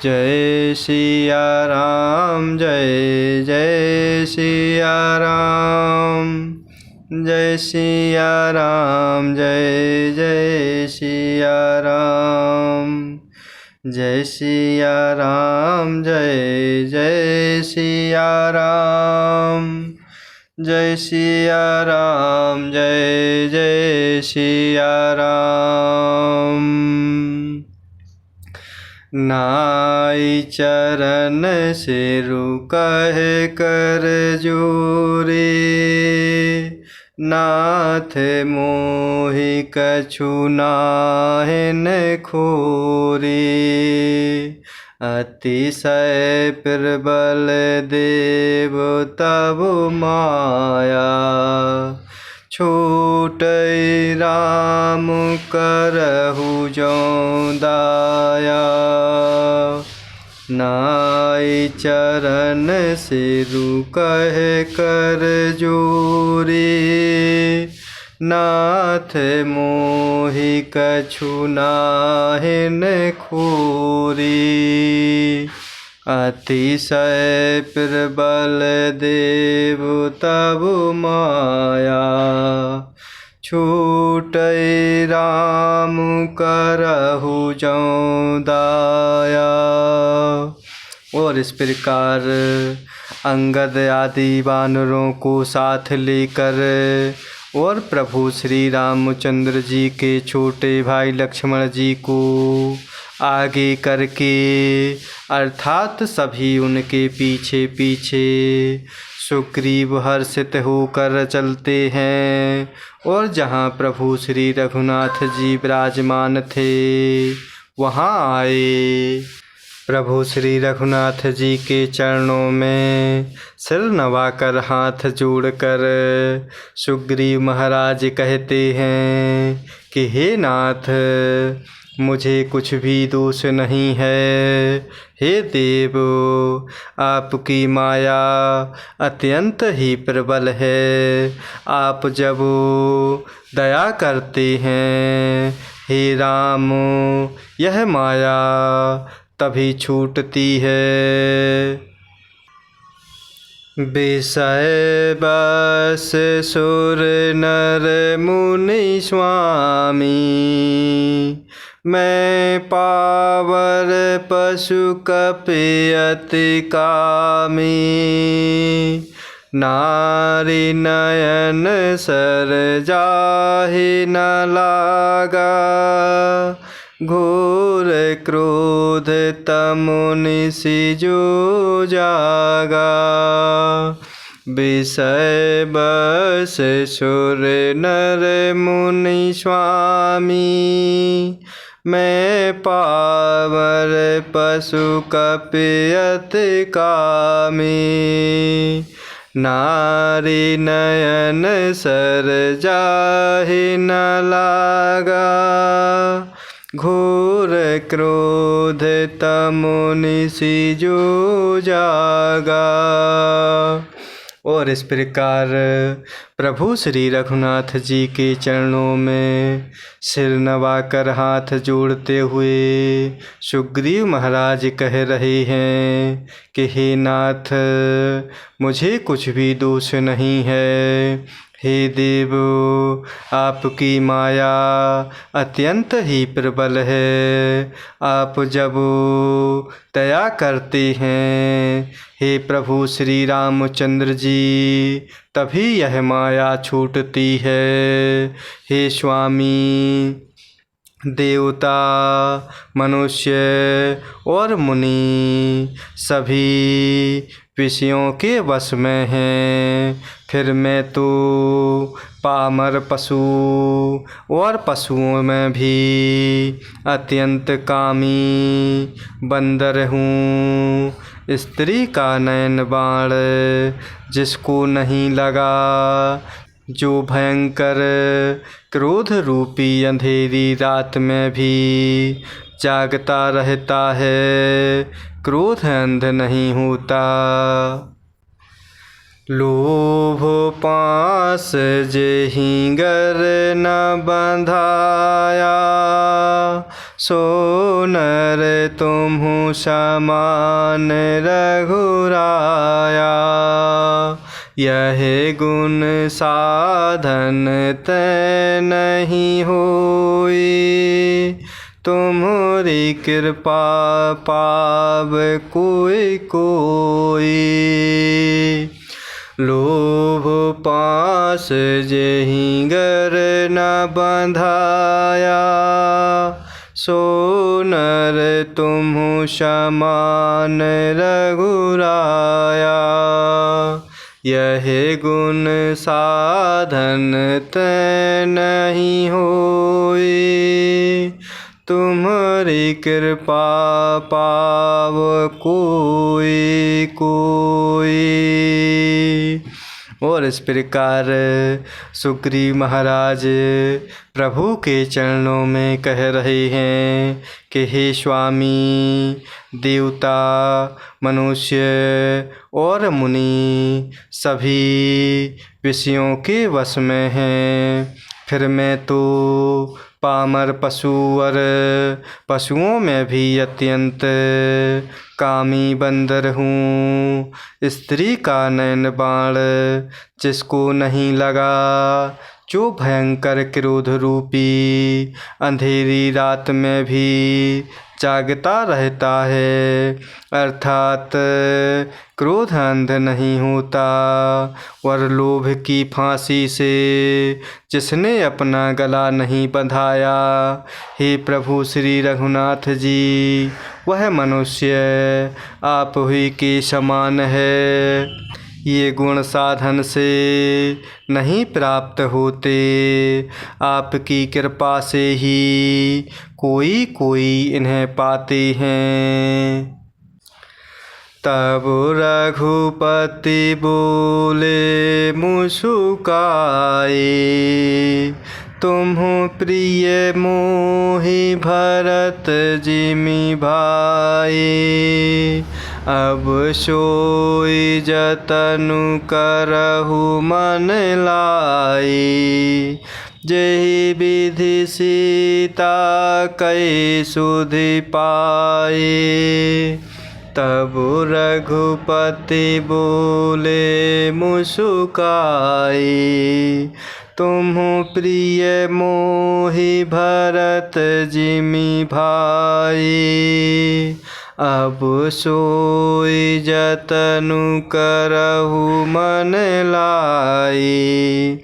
जय सिया राम, जय जय सिया राम। जय सिया राम, जय जय सिया राम। जय सिया राम, जय जय सिया राम। जय सिया राम, जय जय सिया राम। नाई चरण सिरु कहे कर जोरे, नाथ मोहि कछु नाहिन खोरे। अतिशय प्रबल देव तब माया, छूटै राम करहु जो दाया। नाई चरण सिरु कहे कर जोरे, नाथ मोहि कछु नाहिन खोरे। अतिशय प्रबल देव तब माया, छूटै राम करहु जो दाया। और इस प्रकार अंगद आदि वानरों को साथ लेकर और प्रभु श्री रामचंद्र जी के छोटे भाई लक्ष्मण जी को आगे करके, अर्थात सभी उनके पीछे पीछे सुग्रीव हर्षित होकर चलते हैं। और जहाँ प्रभु श्री रघुनाथ जी विराजमान थे वहाँ आए। प्रभु श्री रघुनाथ जी के चरणों में सिर नवाकर हाथ जोड़कर सुग्रीव महाराज कहते हैं कि हे नाथ, मुझे कुछ भी दोष नहीं है। हे देव, आपकी माया अत्यंत ही प्रबल है। आप जब दया करते हैं हे राम, यह माया तभी छूटती है। विषय बस सुर नर मुनि स्वामी, मैं पावर पशु कपि अति कामी। नारी नयन सर जाहि न लागा, घोर क्रोध तमुनि सिजो जागा। विषय बस सुर नर मुनि स्वामी, मैं पावर पशु कपि अति कामी। नारी नयन सर जाहि न लागा, घोर क्रोध तमुनि सिजो जागा। और इस प्रकार प्रभु श्री रघुनाथ जी के चरणों में सिर नवाकर हाथ जोड़ते हुए सुग्रीव महाराज कह रहे हैं कि हे नाथ, मुझे कुछ भी दोष नहीं है। हे देव, आपकी माया अत्यंत ही प्रबल है। आप जब दया करते हैं हे प्रभु श्री रामचंद्र जी, तभी यह माया छूटती है। हे स्वामी, देवता, मनुष्य और मुनि सभी विषयों के वश में हैं, फिर मैं तो पामर पशु और पशुओं में भी अत्यंत कामी बंदर हूँ। स्त्री का नयन बाण जिसको नहीं लगा, जो भयंकर क्रोध रूपी अंधेरी रात में भी जागता रहता है, क्रोध अंध नहीं होता। लोभ पास जेहि गर न बंधाया, सो नर तुम्हु समान रघुराया। यह गुण साधन तै नहीं होई, तुम्हारी कृपा पाव कोई कोई। लोभ पास जेहि गर न बंधाया, सो नर तुम्हु समान रघुराया। यह गुण साधन तै नहीं होई, तुम्हारी कृपा पाव कोई कोई। और इस प्रकार सुग्रीव महाराज प्रभु के चरणों में कह रहे हैं कि हे स्वामी, देवता, मनुष्य और मुनि सभी विषयों के वश में हैं, फिर मैं तो पामर पशु और पशुओं में भी अत्यंत कामी बंदर हूँ। स्त्री का नयन बाण जिसको नहीं लगा, जो भयंकर क्रोध रूपी अंधेरी रात में भी जागता रहता है, अर्थात क्रोध अंध नहीं होता। और लोभ की फांसी से जिसने अपना गला नहीं बंधाया, हे प्रभु श्री रघुनाथ जी, वह मनुष्य आप ही के समान है। ये गुण साधन से नहीं प्राप्त होते, आपकी कृपा से ही कोई कोई इन्हें पाते हैं। तब रघुपति बोले मुस्कुराए, तुम्हु प्रिय मोहि भरत जिमि भाई। अब सोई जतनु करहु मन लाई, जेहि विधि सीता कै सुधि पाए। तब रघुपति बोले मुस्कुराए, तुम्हु प्रिय मोहि भरत जिमि भाई। अब सोई जतनु करहु मन लाई,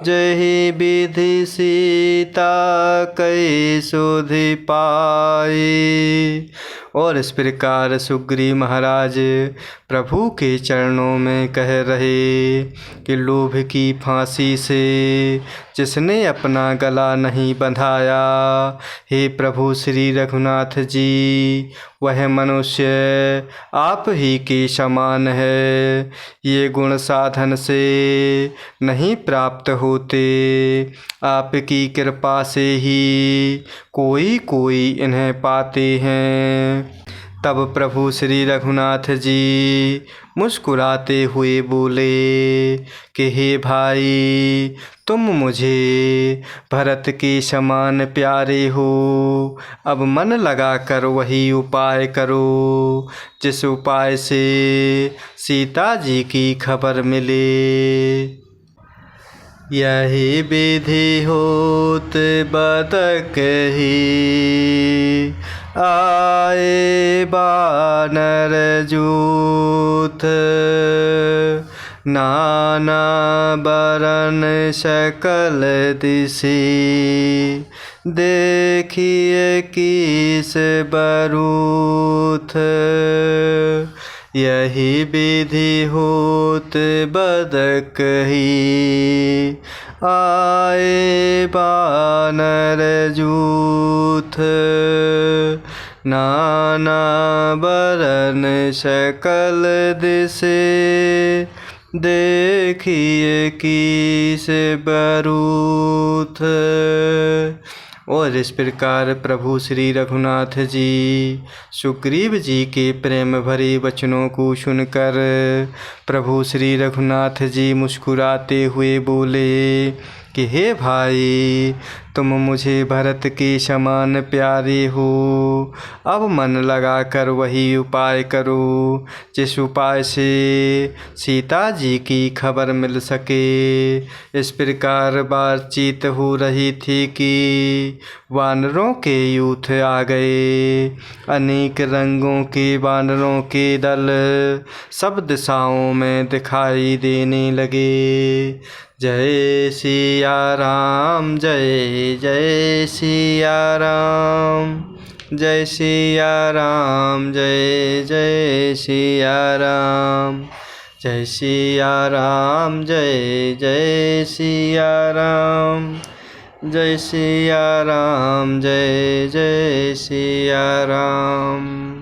जहि विधि सीता कै सुधि पाई। और इस प्रकार सुग्रीव महाराज प्रभु के चरणों में कह रहे कि लोभ की फांसी से जिसने अपना गला नहीं बंधाया, हे प्रभु श्री रघुनाथ जी, वह मनुष्य आप ही के समान है। ये गुण साधन से नहीं प्राप्त होते, आपकी कृपा से ही कोई कोई इन्हें पाते हैं। तब प्रभु श्री रघुनाथ जी मुस्कुराते हुए बोले कि हे भाई, तुम मुझे भरत के समान प्यारे हो। अब मन लगाकर वही उपाय करो जिस उपाय से सीता जी की खबर मिले। यही विधि होत बतक ही, आए बानर जूथ। नाना बरन सकल दिशि, देखिए किस बरूथ। यही विधि होत बदक ही, आए बानर जूथ। नाना बरन सकल दिशि, देखिए किस बरूथ। और इस प्रकार प्रभु श्री रघुनाथ जी सुग्रीव जी के प्रेम भरे वचनों को सुनकर प्रभु श्री रघुनाथ जी मुस्कुराते हुए बोले कि हे भाई, तुम मुझे भरत के समान प्यारे हो। अब मन लगा कर वही उपाय करो, जिस उपाय से सीता जी की खबर मिल सके। इस प्रकार बातचीत हो रही थी कि वानरों के यूथ आ गए। अनेक रंगों के वानरों के दल सब दिशाओं में दिखाई देने लगे। जय सिया राम, जय जय सिया राम, जय सिया राम, जय जय सिया राम, जय सिया राम, जय जय सिया राम, जय सिया राम, जय जय सिया राम।